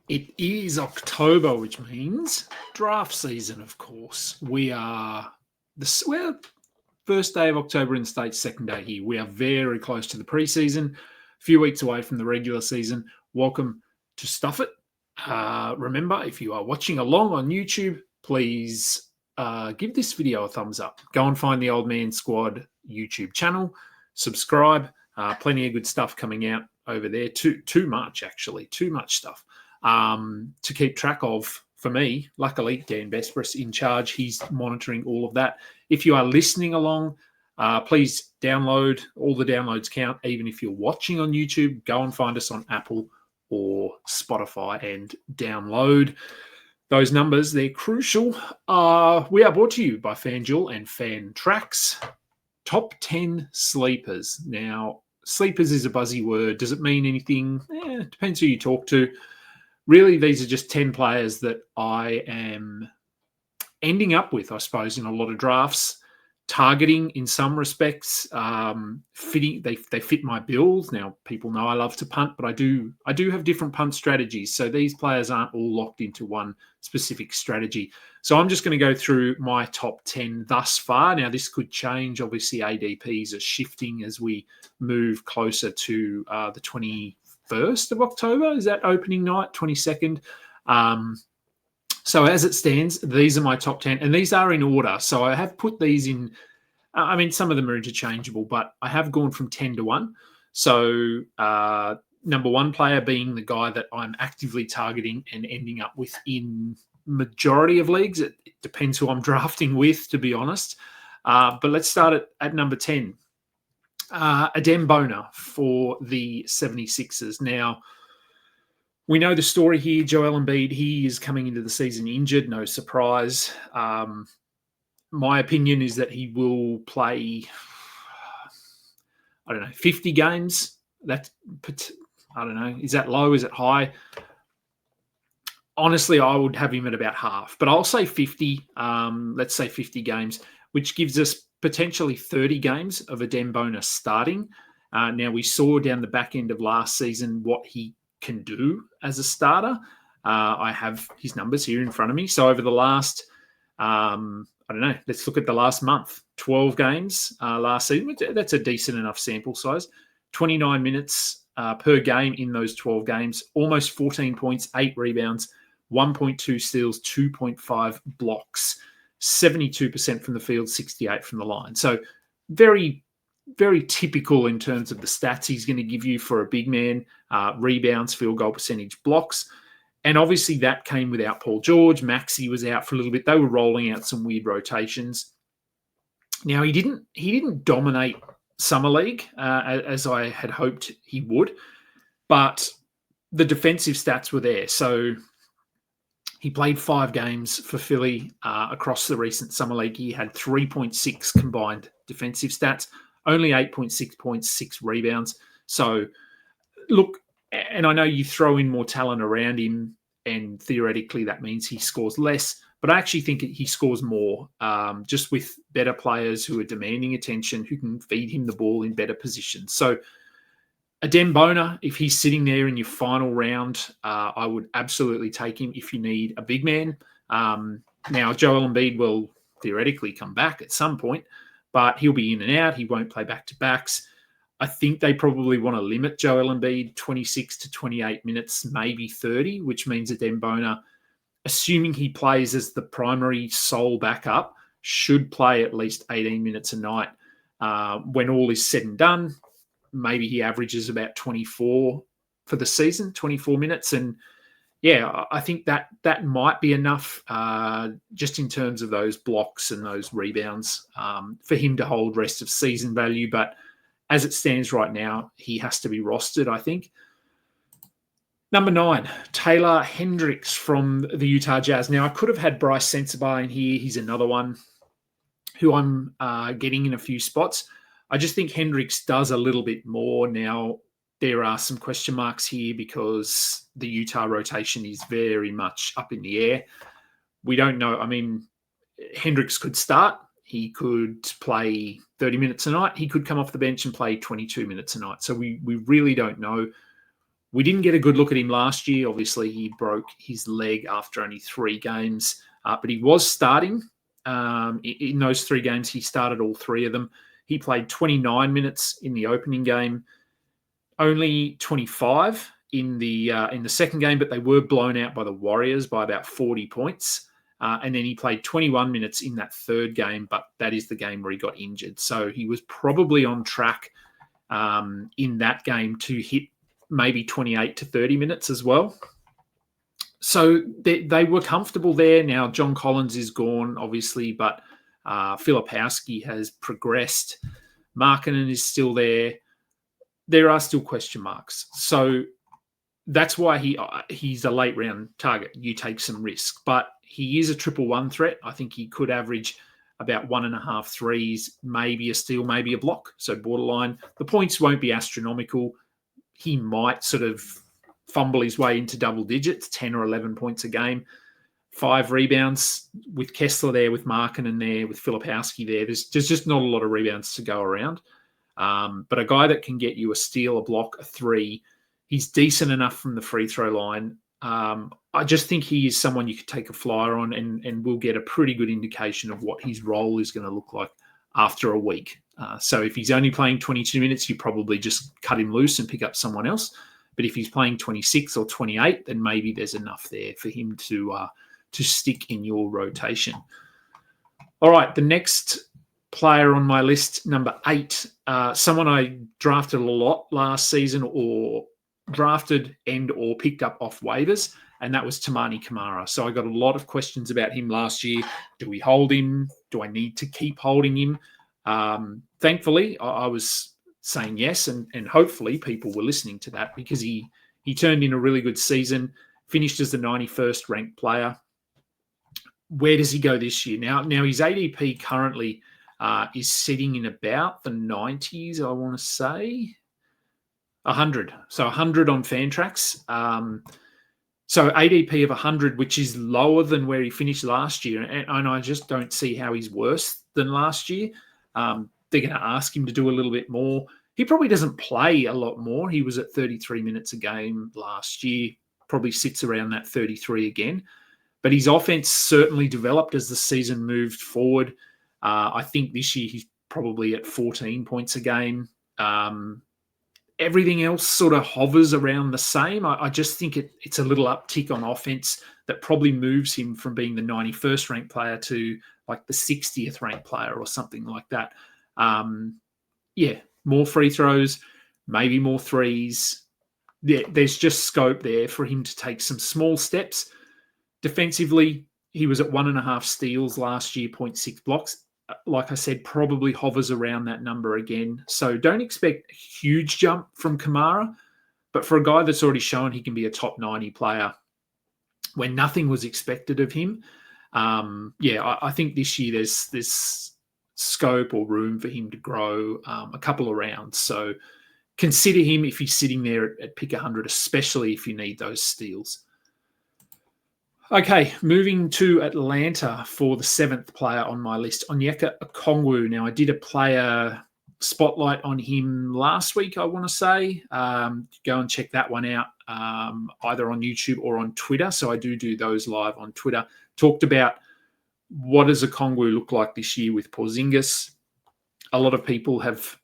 It is October, which means draft season, of course. We are first day of October in the States, second day here. We are very close to the preseason, a few weeks away from the regular season. Welcome to Stuff It. Remember, if you are watching along on YouTube, please give this video a thumbs up. Go and find the Old Man Squad YouTube channel. Subscribe. Plenty of good stuff coming out over there. Too much stuff. To keep track of, for me. Luckily, Dan Besbris in charge. He's monitoring all of that. If you are listening along, please download. All the downloads count. Even if you're watching on YouTube, go and find us on Apple or Spotify and download those numbers. They're crucial. We are brought to you by FanDuel and FanTrax. Top 10 sleepers. Now, sleepers is a buzzy word. Does it mean anything? It depends who you talk to. Really, these are just 10 players that I am ending up with, I suppose, in a lot of drafts, targeting in some respects, fitting. They fit my bills. Now, people know I love to punt, but I do have different punt strategies. So these players aren't all locked into one specific strategy. So I'm just going to go through my top 10 thus far. Now, this could change. Obviously, ADPs are shifting as we move closer to the 21st of October. Is that opening night? 22nd. So as it stands, these are my top 10, and these are in order. So I have put these in. I mean, some of them are interchangeable, but I have gone from 10 to 1. So number one player being the guy that I'm actively targeting and ending up with in majority of leagues. It depends who I'm drafting with, to be honest. But let's start at number 10. Adem Bona for the 76ers. Now, we know the story here. Joel Embiid, he is coming into the season injured. No surprise. My opinion is that he will play, 50 games. I don't know. Is that low? Is it high? Honestly, I would have him at about half. But I'll say 50. Let's say 50 games, which gives us potentially 30 games of Adem Bona starting. Now, we saw down the back end of last season what he can do as a starter. I have his numbers here in front of me. So over the last, let's look at the last month. 12 games last season. That's a decent enough sample size. 29 minutes per game in those 12 games. Almost 14 points, 8 rebounds, 1.2 steals, 2.5 blocks. 72% from the field, 68% from the line. So very, very typical in terms of the stats he's going to give you for a big man. Rebounds, field goal percentage, blocks. And obviously that came without Paul George. Maxey was out for a little bit. They were rolling out some weird rotations. Now, he didn't dominate Summer League as I had hoped he would, but the defensive stats were there. So he played 5 games for Philly across the recent Summer League. He had 3.6 combined defensive stats, only 8.6 points, 6 rebounds. So, look, and I know you throw in more talent around him, and theoretically that means he scores less, but I actually think he scores more just with better players who are demanding attention, who can feed him the ball in better positions. So, Adem Bona, if he's sitting there in your final round, I would absolutely take him if you need a big man. Now, Joel Embiid will theoretically come back at some point, but he'll be in and out. He won't play back-to-backs. I think they probably want to limit Joel Embiid 26 to 28 minutes, maybe 30, which means Adem Bona, assuming he plays as the primary sole backup, should play at least 18 minutes a night. When all is said and done, maybe he averages about 24 for the season, 24 minutes. And yeah, I think that might be enough just in terms of those blocks and those rebounds for him to hold rest of season value. But as it stands right now, he has to be rostered, I think. Number 9, Taylor Hendricks from the Utah Jazz. Now, I could have had Bryce Sensabaugh in here. He's another one who I'm getting in a few spots. I just think Hendricks does a little bit more. Now, there are some question marks here because the Utah rotation is very much up in the air. We don't know. I mean, Hendricks could start. He could play 30 minutes a night. He could come off the bench and play 22 minutes a night. So we really don't know. We didn't get a good look at him last year. Obviously, he broke his leg after only 3 games, but he was starting. In those 3 games, he started all 3 of them. He played 29 minutes in the opening game, only 25 in the second game, but they were blown out by the Warriors by about 40 points. And then he played 21 minutes in that 3rd game, but that is the game where he got injured. So he was probably on track in that game to hit maybe 28 to 30 minutes as well. So they were comfortable there. Now, John Collins is gone, obviously, but Filipowski has progressed. Markkanen is still there. There are still question marks. So that's why he's a late round target. You take some risk, but he is a 1-1 threat. I think he could average about 1.5 threes, maybe a steal, maybe a block. So borderline. The points won't be astronomical. He might sort of fumble his way into double digits, 10 or 11 points a game. 5 rebounds with Kessler there, with Markkanen there, with Filipowski there. There's just not a lot of rebounds to go around. But a guy that can get you a steal, a block, a 3, he's decent enough from the free throw line. I just think he is someone you could take a flyer on and we'll get a pretty good indication of what his role is going to look like after a week. So if he's only playing 22 minutes, you probably just cut him loose and pick up someone else. But if he's playing 26 or 28, then maybe there's enough there for him to stick in your rotation. All right, the next player on my list, number 8, someone I drafted a lot last season or drafted and or picked up off waivers, and that was Toumani Camara. So I got a lot of questions about him last year. Do we hold him? Do I need to keep holding him? Thankfully, I was saying yes, and hopefully people were listening to that because he turned in a really good season, finished as the 91st ranked player. Where does he go this year? Now his ADP currently is sitting in about the 90s, I want to say. 100. So 100 on Fantrax. So ADP of 100, which is lower than where he finished last year. And I just don't see how he's worse than last year. They're going to ask him to do a little bit more. He probably doesn't play a lot more. He was at 33 minutes a game last year. Probably sits around that 33 again. But his offense certainly developed as the season moved forward. I think this year he's probably at 14 points a game. Everything else sort of hovers around the same. I just think it's a little uptick on offense that probably moves him from being the 91st ranked player to like the 60th ranked player or something like that. More free throws, maybe more threes. There's just scope there for him to take some small steps. Defensively, he was at 1.5 steals last year, 0.6 blocks. Like I said, probably hovers around that number again. So don't expect a huge jump from Camara. But for a guy that's already shown he can be a top 90 player when nothing was expected of him, I think this year there's scope or room for him to grow a couple of rounds. So consider him if he's sitting there at pick 100, especially if you need those steals. Okay, moving to Atlanta for the 7th player on my list, Onyeka Okongwu. Now, I did a player spotlight on him last week, I want to say. Go and check that one out, either on YouTube or on Twitter. So I do those live on Twitter. Talked about what does Okongwu look like this year with Porzingis. A lot of people have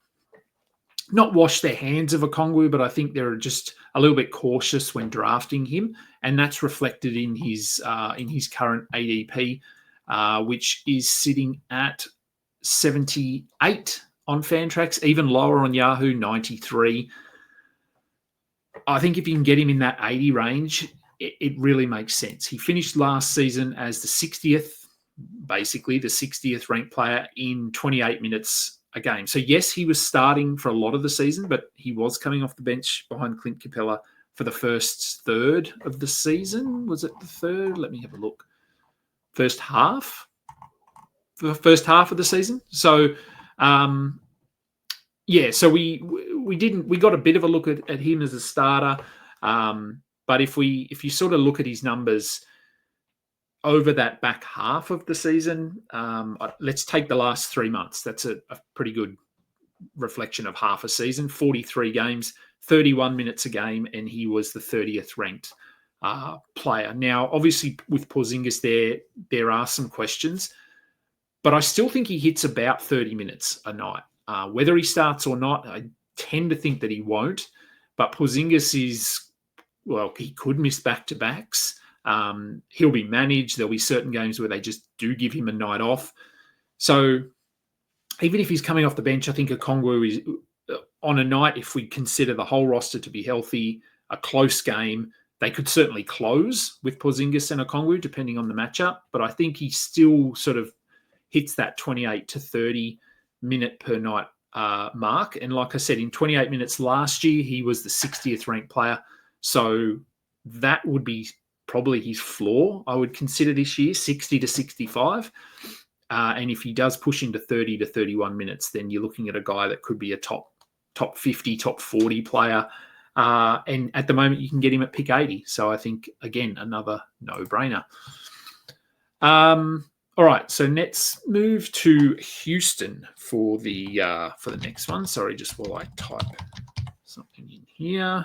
not washed their hands of Okongwu, but I think they're just a little bit cautious when drafting him, and that's reflected in his current ADP, which is sitting at 78 on Fantrax, even lower on Yahoo, 93. I think if you can get him in that 80 range, it really makes sense. He finished last season as the 60th, basically the 60th ranked player in 28 minutes a game. So yes, he was starting for a lot of the season, but he was coming off the bench behind Clint Capella for the first third of the season. Was it the third? Let me have a look. First half. for the first half of the season. So, so we got a bit of a look at him as a starter. But if you sort of look at his numbers over that back half of the season, let's take the last 3 months. That's a pretty good reflection of half a season. 43 games, 31 minutes a game, and he was the 30th ranked player. Now, obviously, with Porzingis there are some questions, but I still think he hits about 30 minutes a night. Whether he starts or not, I tend to think that he won't. But Porzingis he could miss back-to-backs. He'll be managed. There'll be certain games where they just do give him a night off. So even if he's coming off the bench, I think Okongwu is on a night, if we consider the whole roster to be healthy, a close game, they could certainly close with Porzingis and Okongwu, depending on the matchup. But I think he still sort of hits that 28 to 30 minute per night mark. And like I said, in 28 minutes last year, he was the 60th ranked player. So that would be probably his floor, I would consider this year, 60 to 65. And if he does push into 30 to 31 minutes, then you're looking at a guy that could be a top 50, top 40 player. And at the moment, you can get him at pick 80. So I think, again, another no-brainer. All right, so let's move to Houston for the next one. Sorry, just while I type something in here.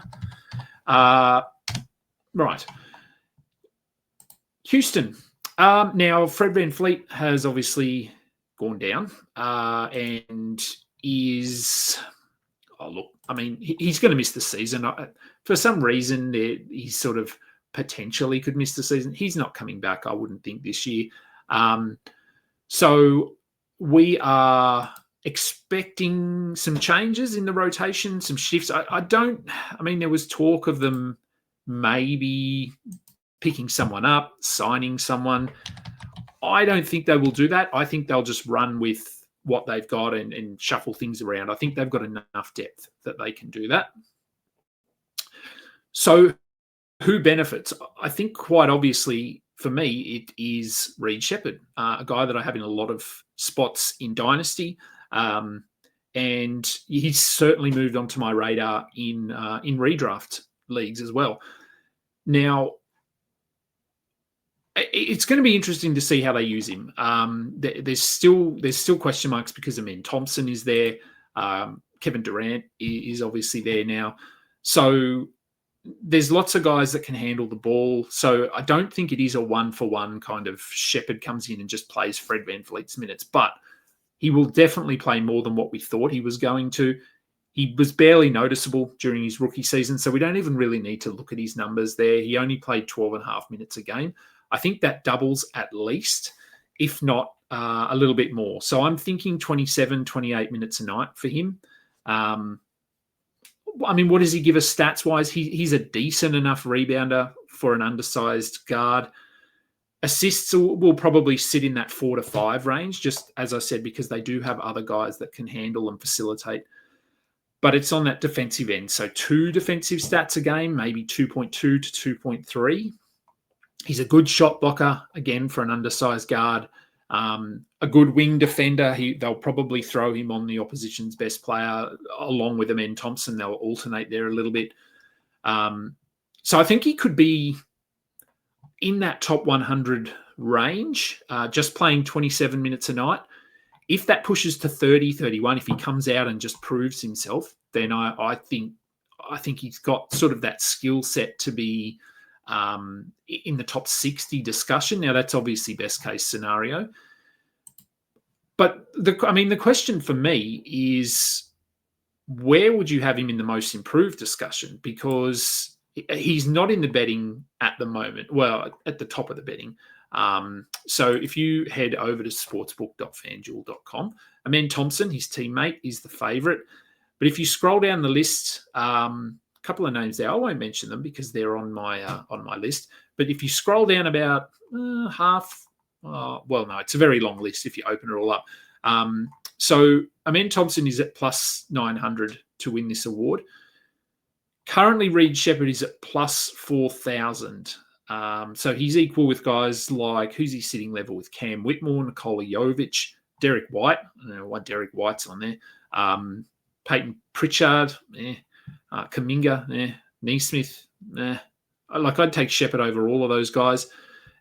Right. Houston. Now, Fred VanVleet has obviously gone down and is... Oh, look, I mean, he's going to miss the season. For some reason, he sort of potentially could miss the season. He's not coming back, I wouldn't think, this year. So we are expecting some changes in the rotation, some shifts. I mean, there was talk of them maybe picking someone up, signing someone. I don't think they will do that. I think they'll just run with what they've got and shuffle things around. I think they've got enough depth that they can do that. So who benefits? I think quite obviously for me, it is Reed Sheppard, a guy that I have in a lot of spots in Dynasty. And he's certainly moved onto my radar in redraft leagues as well. Now, it's going to be interesting to see how they use him. There's still question marks because Adem Thompson is there. Kevin Durant is obviously there now. So there's lots of guys that can handle the ball. So I don't think it is a one-for-one kind of Sheppard comes in and just plays Fred VanVleet's minutes. But he will definitely play more than what we thought he was going to. He was barely noticeable during his rookie season, so we don't even really need to look at his numbers there. He only played 12 and a half minutes a game. I think that doubles at least, if not a little bit more. So I'm thinking 27, 28 minutes a night for him. I mean, what does he give us stats-wise? He's a decent enough rebounder for an undersized guard. Assists will probably sit in that 4 to 5 range, just as I said, because they do have other guys that can handle and facilitate. But it's on that defensive end. So 2 defensive stats a game, maybe 2.2 to 2.3. He's a good shot blocker, again, for an undersized guard. A good wing defender. They'll probably throw him on the opposition's best player along with Adem Thompson. They'll alternate there a little bit. So I think he could be in that top 100 range, just playing 27 minutes a night. If that pushes to 30, 31, if he comes out and just proves himself, then I think he's got sort of that skill set to be in the top 60 discussion. Now, that's obviously best case scenario. But the question for me is, where would you have him in the most improved discussion? Because he's not in the betting at the moment. Well, at the top of the betting. So if you head over to sportsbook.fanduel.com, Adem Thompson, his teammate, is the favourite. But if you scroll down the list, a couple of names there, I won't mention them because they're on my list. But if you scroll down about half, no, it's a very long list if you open it all up. So Adem Thompson is at plus 900 to win this award. Currently, Reed Sheppard is at plus 4,000. So he's equal with guys like, who's he sitting level with? Cam Whitmore, Nikola Jovic, Derek White. I don't know why Derek White's on there. Peyton Pritchard, Kaminga, Neesmith. I'd take Sheppard over all of those guys.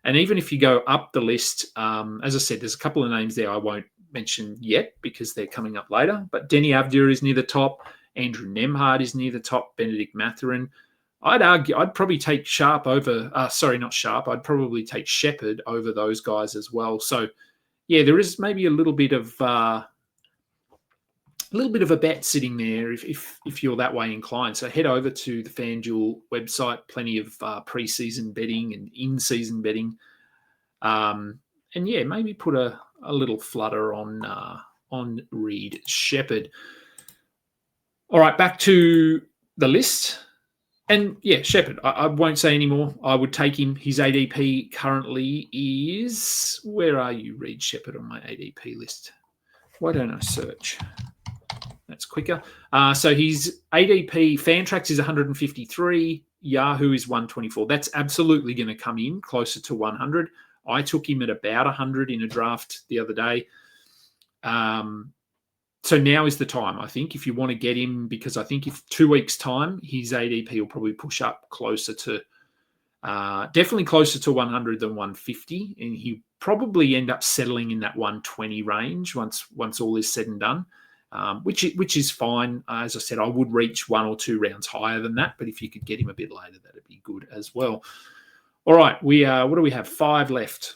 And even if you go up the list, as I said, there's a couple of names there I won't mention yet because they're coming up later. But Denny Avdia is near the top. Andrew Nemhard is near the top. Benedict Mathurin. I'd probably take Sharp over. Not Sharp. I'd probably take Sheppard over those guys as well. So, yeah, there is maybe a little bit of a bet sitting there if you're that way inclined. So head over to the FanDuel website. Plenty of preseason betting and in-season betting, and yeah, maybe put a little flutter on Reed Sheppard. All right, back to the list. And yeah, Sheppard, I won't say any more. I would take him. His ADP currently is... Where are you, Reed Sheppard, on my ADP list? Why don't I search? That's quicker. So his ADP, Fantrax is 153. Yahoo is 124. That's absolutely going to come in closer to 100. I took him at about 100 in a draft the other day. So now is the time, I think, if you want to get him, because I think if 2 weeks' time, his ADP will probably push up closer to, definitely closer to 100 than 150, and he'll probably end up settling in that 120 range once all is said and done, which is fine. As I said, I would reach 1 or 2 rounds higher than that, but if you could get him a bit later, that'd be good as well. All right, what do we have? 5 left.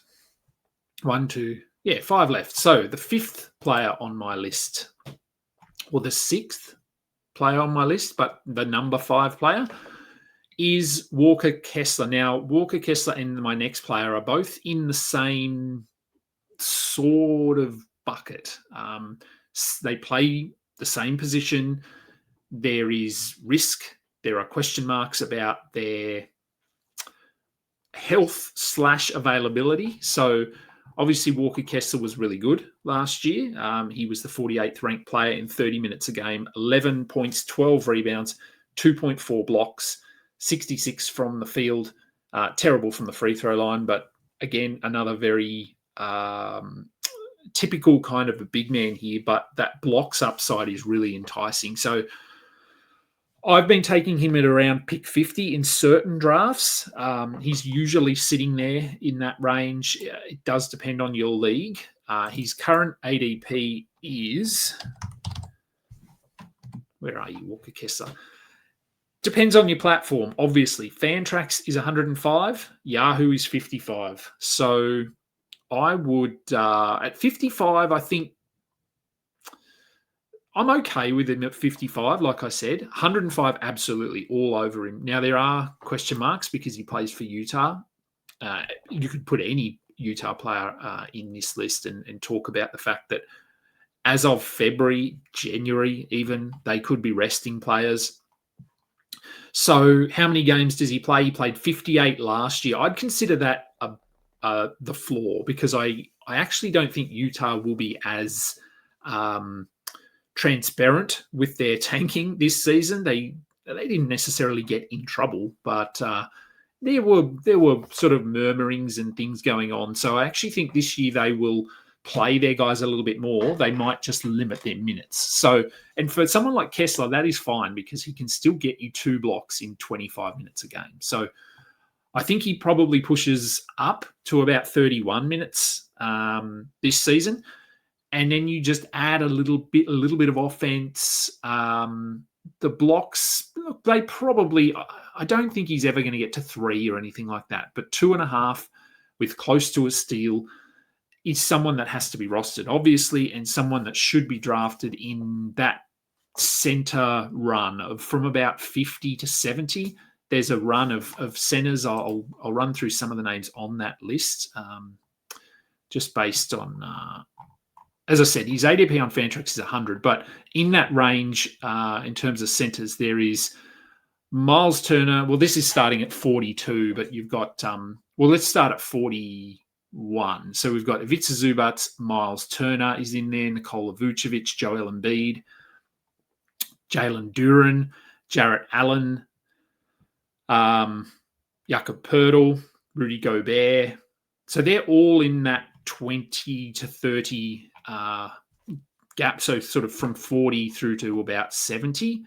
1, 2, 5 left. So the 5th player on my list, or the 6th player on my list, but the number 5 player is Walker Kessler. Now, Walker Kessler and my next player are both in the same sort of bucket. They play the same position. There is risk. There are question marks about their health / availability. So obviously Walker Kessler was really good last year. He was the 48th ranked player in 30 minutes a game, 11 points, 12 rebounds, 2.4 blocks, 66 from the field. Terrible from the free throw line, but again, another very typical kind of a big man here, but that blocks upside is really enticing. So I've been taking him at around pick 50 in certain drafts. He's usually sitting there in that range. It does depend on your league. His current ADP is... Where are you, Walker Kessler? Depends on your platform, obviously. Fantrax is 105. Yahoo is 55. So I would... at 55, I think I'm okay with him at 55, like I said. 105, absolutely all over him. Now, there are question marks because he plays for Utah. You could put any Utah player in this list and talk about the fact that as of February, January even, they could be resting players. So how many games does he play? He played 58 last year. I'd consider that the floor because I actually don't think Utah will be as... transparent with their tanking this season. They didn't necessarily get in trouble, but there were sort of murmurings and things going on. So I actually think this year they will play their guys a little bit more. They might just limit their minutes. So, and for someone like Kessler, that is fine because he can still get you 2 blocks in 25 minutes a game. So I think he probably pushes up to about 31 minutes this season. And then you just add a little bit of offense. The blocks, they probably... I don't think he's ever going to get to 3 or anything like that. But 2.5 with close to a steal is someone that has to be rostered, obviously, and someone that should be drafted in that center run from about 50 to 70. There's a run of centers. I'll run through some of the names on that list just based on... as I said, his ADP on Fantrax is 100, but in that range, in terms of centers, there is Miles Turner. Well, this is starting at 42, but you've got, let's start at 41. So we've got Ivica Zubac, Miles Turner is in there, Nikola Vucevic, Joel Embiid, Jalen Duren, Jarrett Allen, Jakob Poeltl, Rudy Gobert. So they're all in that 20 to 30 gap, so sort of from 40 through to about 70.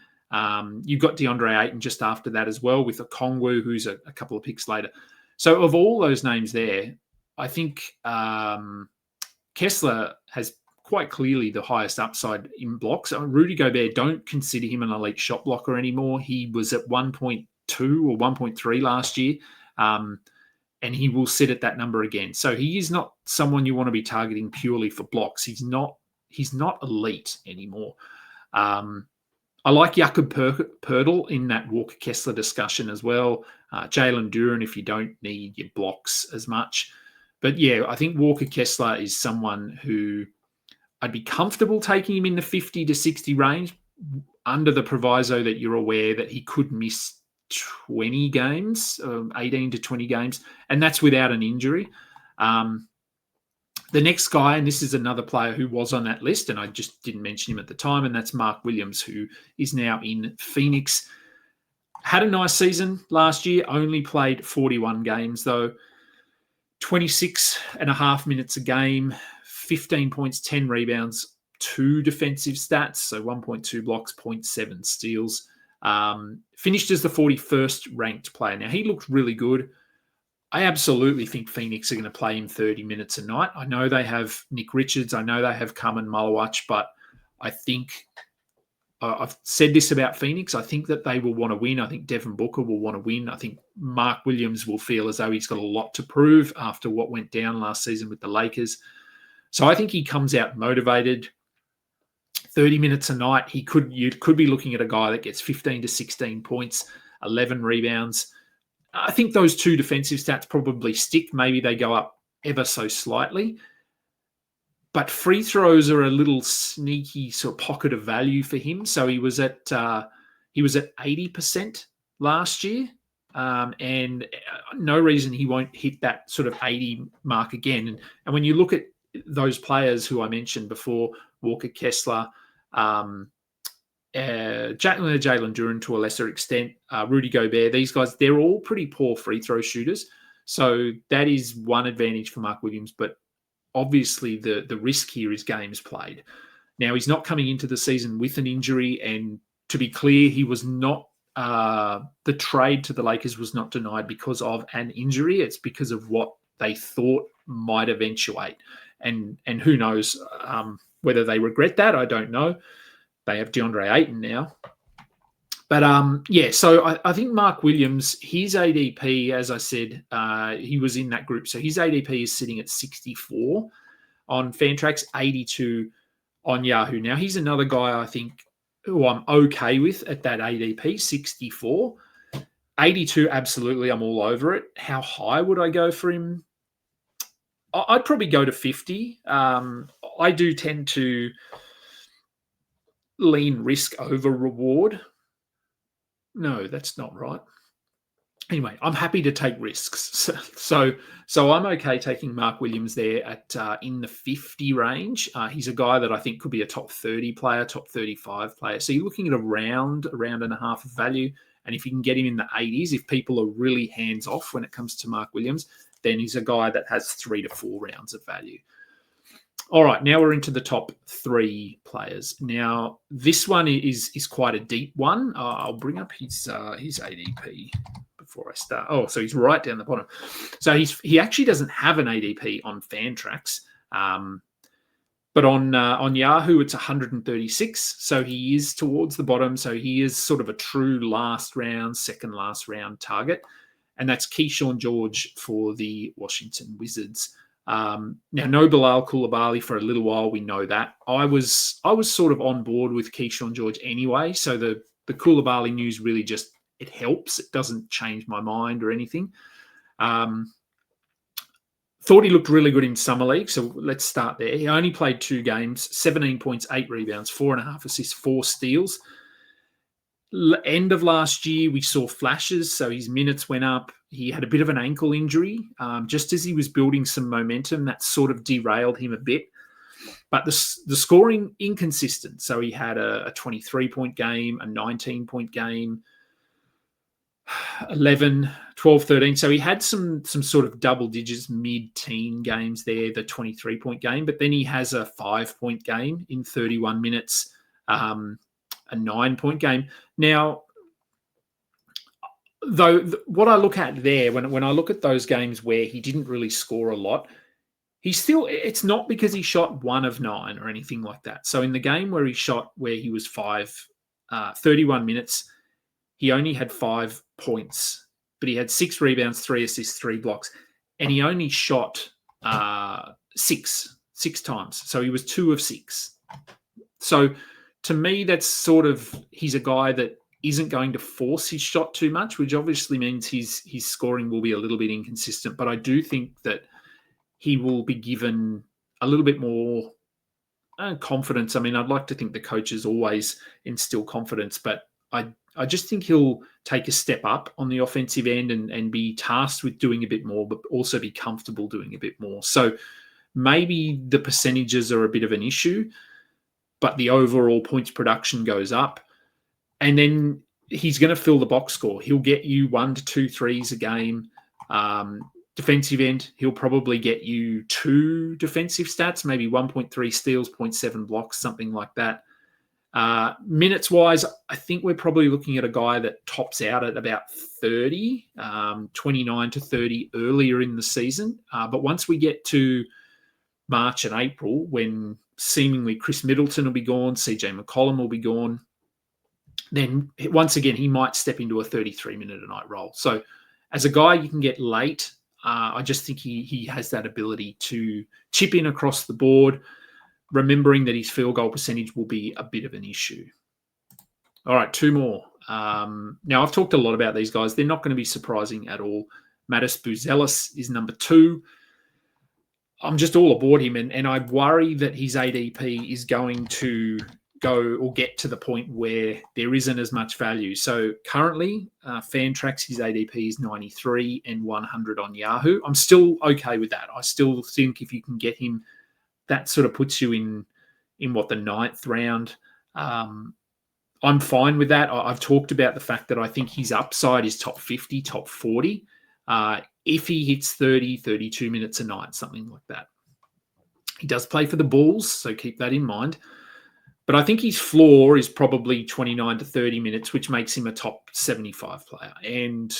You've got DeAndre Ayton just after that as well, with Okongwu, who's a couple of picks later. So of all those names there, I think Kessler has quite clearly the highest upside in blocks. Rudy Gobert, don't consider him an elite shot blocker anymore. He was at 1.2 or 1.3 last year, and he will sit at that number again. So he is not someone you want to be targeting purely for blocks. He's not elite anymore. I like Jakob Poeltl in that Walker Kessler discussion as well. Jalen Duren if you don't need your blocks as much. But yeah, I think Walker Kessler is someone who I'd be comfortable taking him in the 50 to 60 range, under the proviso that you're aware that he could miss 20 games, 18 to 20 games, and that's without an injury. The next guy, and this is another player who was on that list, and I just didn't mention him at the time, and that's Mark Williams, who is now in Phoenix. Had a nice season last year, only played 41 games though, 26 and a half minutes a game, 15 points, 10 rebounds, 2 defensive stats, so 1.2 blocks, 0.7 steals. Finished as the 41st ranked player. Now, he looked really good. I absolutely think Phoenix are going to play him 30 minutes a night. I know they have Nick Richards. I know they have Kaman Malawach, but I think I've said this about Phoenix. I think that they will want to win. I think Devin Booker will want to win. I think Mark Williams will feel as though he's got a lot to prove after what went down last season with the Lakers. So I think he comes out motivated. 30 minutes a night, you could be looking at a guy that gets 15 to 16 points, 11 rebounds. I think those 2 defensive stats probably stick. Maybe they go up ever so slightly. But free throws are a little sneaky sort of pocket of value for him. So he was at 80% last year, and no reason he won't hit that sort of 80 mark again. And when you look at those players who I mentioned before, Walker Kessler, Jalen Duren to a lesser extent, Rudy Gobert, these guys, they're all pretty poor free throw shooters. So that is one advantage for Mark Williams. But obviously the risk here is games played. Now, he's not coming into the season with an injury. And to be clear, he was not, the trade to the Lakers was not denied because of an injury. It's because of what they thought might eventuate. And who knows whether they regret that, I don't know. They have DeAndre Ayton now. But so I think Mark Williams, his ADP, as I said, he was in that group. So his ADP is sitting at 64 on Fantrax, 82 on Yahoo. Now, he's another guy I think who I'm okay with at that ADP, 64. 82, absolutely, I'm all over it. How high would I go for him? I'd probably go to 50. I do tend to lean risk over reward. No, that's not right. Anyway, I'm happy to take risks. So I'm okay taking Mark Williams there at in the 50 range. He's a guy that I think could be a top 30 player, top 35 player. So you're looking at a round and a half of value. And if you can get him in the 80s, if people are really hands-off when it comes to Mark Williams, then he's a guy that has 3 to 4 rounds of value. All right, now we're into the top 3 players. Now, this one is quite a deep one. I'll bring up his ADP before I start. Oh, so he's right down the bottom. So he actually doesn't have an ADP on Fantrax, but on Yahoo it's 136. So he is towards the bottom. So he is sort of a true second last round target. And that's Kyshawn George for the Washington Wizards. Now, no Bilal Coulibaly for a little while. We know that. I was sort of on board with Kyshawn George anyway. So the Coulibaly news really just, it helps. It doesn't change my mind or anything. Thought he looked really good in Summer League. So let's start there. He only played 2 games, 17 points, 8 rebounds, 4.5 assists, 4 steals. End of last year, we saw flashes, so his minutes went up. He had a bit of an ankle injury. Just as he was building some momentum, that sort of derailed him a bit. But the scoring, inconsistent. So he had a 23-point game, a 19-point game, 11, 12, 13. So he had some sort of double digits, mid-teen games there, the 23-point game, but then he has a 5-point game in 31 minutes, a 9-point game. Now, though, what I look at there, when I look at those games where he didn't really score a lot, it's not because he shot 1 of 9 or anything like that. So in the game where he was 31 minutes, he only had 5 points, but he had 6 rebounds, 3 assists, 3 blocks, and he only shot 6 times. So he was 2 of 6. So to me, that's sort of, he's a guy that isn't going to force his shot too much, which obviously means his scoring will be a little bit inconsistent. But I do think that he will be given a little bit more confidence. I mean, I'd like to think the coaches always instill confidence, but I just think he'll take a step up on the offensive end and be tasked with doing a bit more, but also be comfortable doing a bit more. So maybe the percentages are a bit of an issue, but the overall points production goes up. And then he's going to fill the box score. He'll get you 1 to 2 threes a game. Defensive end, he'll probably get you 2 defensive stats, maybe 1.3 steals, 0.7 blocks, something like that. Minutes-wise, I think we're probably looking at a guy that tops out at about 30, 29 to 30 earlier in the season. But once we get to March and April, when seemingly Chris Middleton will be gone, CJ McCollum will be gone, then once again, he might step into a 33-minute-a-night role. So as a guy you can get late, I just think he has that ability to chip in across the board, remembering that his field goal percentage will be a bit of an issue. All right, 2 more. Now, I've talked a lot about these guys. They're not going to be surprising at all. Mattis Buzelis is number 2. I'm just all aboard him, and I worry that his ADP is going to go or get to the point where there isn't as much value. So currently, Fantrax, his ADP is 93 and 100 on Yahoo. I'm still okay with that. I still think if you can get him, that sort of puts you in what, the 9th round. I'm fine with that. I've talked about the fact that I think his upside is top 50, top 40. If he hits 30, 32 minutes a night, something like that. He does play for the Bulls, so keep that in mind. But I think his floor is probably 29 to 30 minutes, which makes him a top 75 player. And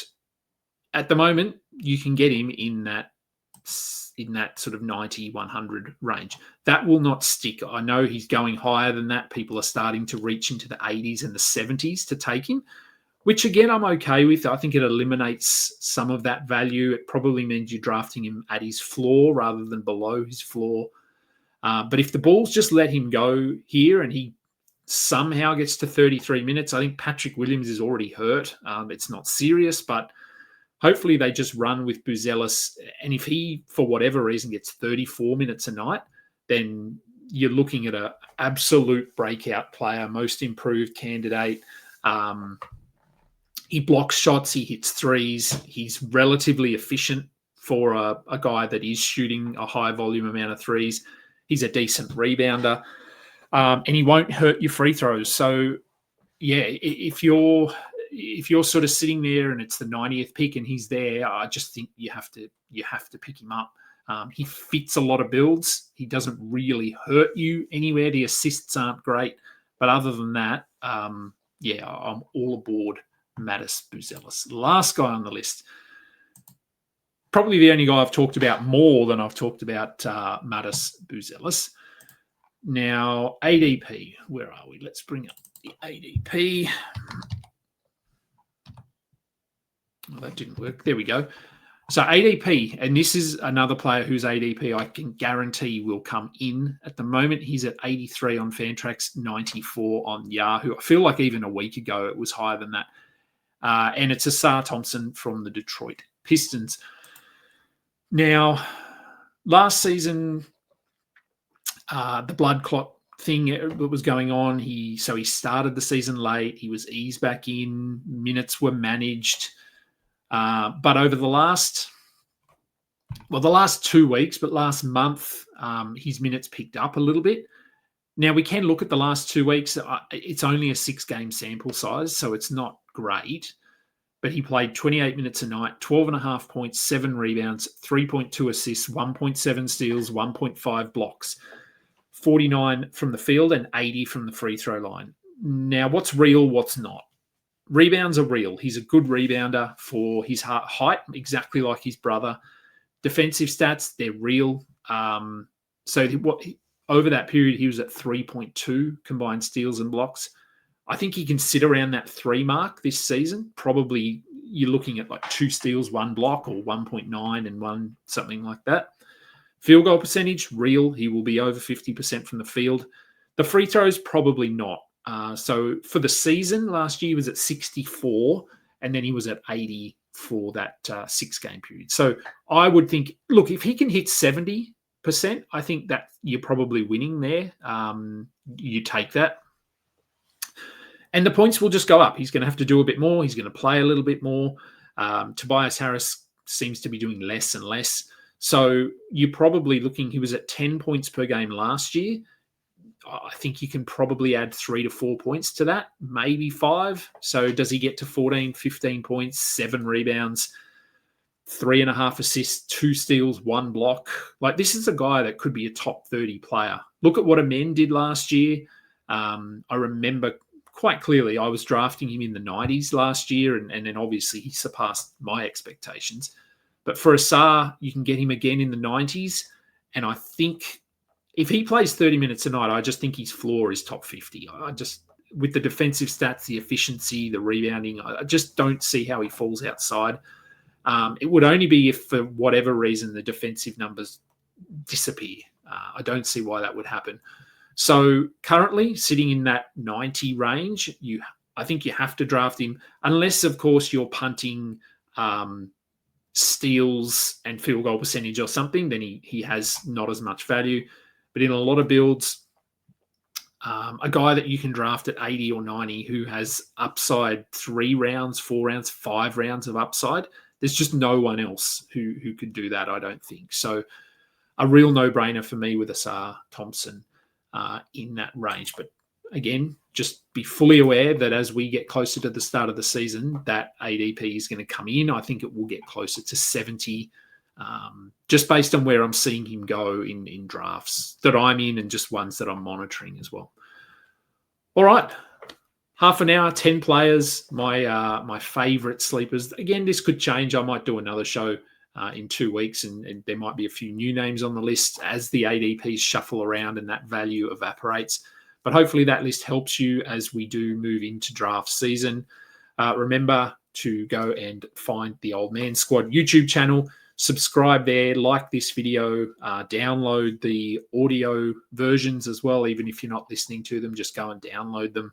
at the moment, you can get him in that sort of 90, 100 range. That will not stick. I know he's going higher than that. People are starting to reach into the 80s and the 70s to take him, which again, I'm okay with. I think it eliminates some of that value. It probably means you're drafting him at his floor rather than below his floor. But if the Bulls just let him go here and he somehow gets to 33 minutes, I think Patrick Williams is already hurt. It's not serious, but hopefully they just run with Buzelis. And if he, for whatever reason, gets 34 minutes a night, then you're looking at an absolute breakout player, most improved candidate. He blocks shots, he hits threes. He's relatively efficient for a guy that is shooting a high volume amount of threes. He's a decent rebounder, and he won't hurt your free throws. So, yeah, if you're sort of sitting there and it's the 90th pick and he's there, I just think you have to pick him up. He fits a lot of builds. He doesn't really hurt you anywhere. The assists aren't great, but other than that, I'm all aboard Mattis Buzelis. Last guy on the list. Probably the only guy I've talked about more than I've talked about Mattis Buzelis. Now, ADP, where are we? Let's bring up the ADP. Well, that didn't work. There we go. So ADP, and this is another player whose ADP I can guarantee will come in. At the moment, he's at 83 on Fantrax, 94 on Yahoo. I feel like even a week ago it was higher than that. And it's Ausar Thompson from the Detroit Pistons. Now, last season, the blood clot thing that was going on, he started the season late. He was eased back in. Minutes were managed. But over the last 2 weeks, but last month, his minutes picked up a little bit. Now, we can look at the last 2 weeks. It's only a 6-game sample size, so it's not great. but he played 28 minutes a night, 12.5 points, 7 rebounds, 3.2 assists, 1.7 steals, 1.5 blocks, 49 from the field and 80 from the free throw line. Now, what's real, what's not? Rebounds are real. He's a good rebounder for his height, exactly like his brother. Defensive stats, they're real. Over that period, he was at 3.2 combined steals and blocks. I think he can sit around that 3 mark this season. Probably you're looking at like 2 steals, 1 block, or 1.9 and 1, something like that. Field goal percentage, real. He will be over 50% from the field. The free throws, probably not. So for the season, last year he was at 64, and then he was at 80 for that 6-game period. So I would think, look, if he can hit 70%, I think that you're probably winning there. You take that. And the points will just go up. He's going to have to do a bit more. He's going to play a little bit more. Tobias Harris seems to be doing less and less. So you're probably looking, he was at 10 points per game last year. I think you can probably add 3 to 4 points to that, maybe 5. So does he get to 14, 15 points, 7 rebounds, 3.5 assists, 2 steals, 1 block? Like, this is a guy that could be a top 30 player. Look at what Amen did last year. I remember quite clearly I was drafting him in the 90s last year, and then obviously he surpassed my expectations. But for Ausar, you can get him again in the 90s, and I think if he plays 30 minutes a night, I just think his floor is top 50. With the defensive stats, the efficiency, the rebounding, I just don't see how he falls outside. It would only be if, for whatever reason, the defensive numbers disappear. I don't see why that would happen. So currently, sitting in that 90 range, I think you have to draft him, unless, of course, you're punting steals and field goal percentage or something, then he has not as much value. But in a lot of builds, a guy that you can draft at 80 or 90 who has upside 3 rounds, 4 rounds, 5 rounds of upside, there's just no one else who could do that, I don't think. So a real no-brainer for me with Ausar Thompson in that range. But again, just be fully aware that as we get closer to the start of the season, that ADP is going to come in. I think it will get closer to 70, just based on where I'm seeing him go in drafts that I'm in and just ones that I'm monitoring as well. All right. Half an hour, 10 players, my favorite sleepers. Again, this could change. I might do another show in 2 weeks, and there might be a few new names on the list as the ADPs shuffle around and that value evaporates. But hopefully that list helps you as we do move into draft season. Remember to go and find the Old Man Squad YouTube channel. Subscribe there, like this video, download the audio versions as well. Even if you're not listening to them, just go and download them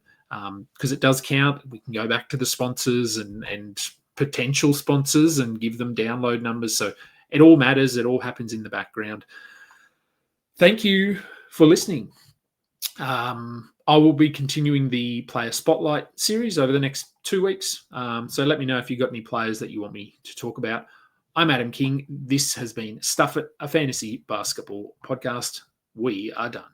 because it does count. We can go back to the sponsors and potential sponsors and give them download numbers. So it all matters. It all happens in the background. Thank you for listening. I will be continuing the Player Spotlight series over the next 2 weeks. So let me know if you've got any players that you want me to talk about. I'm Adam King. This has been Stuff It, a fantasy basketball podcast. We are done.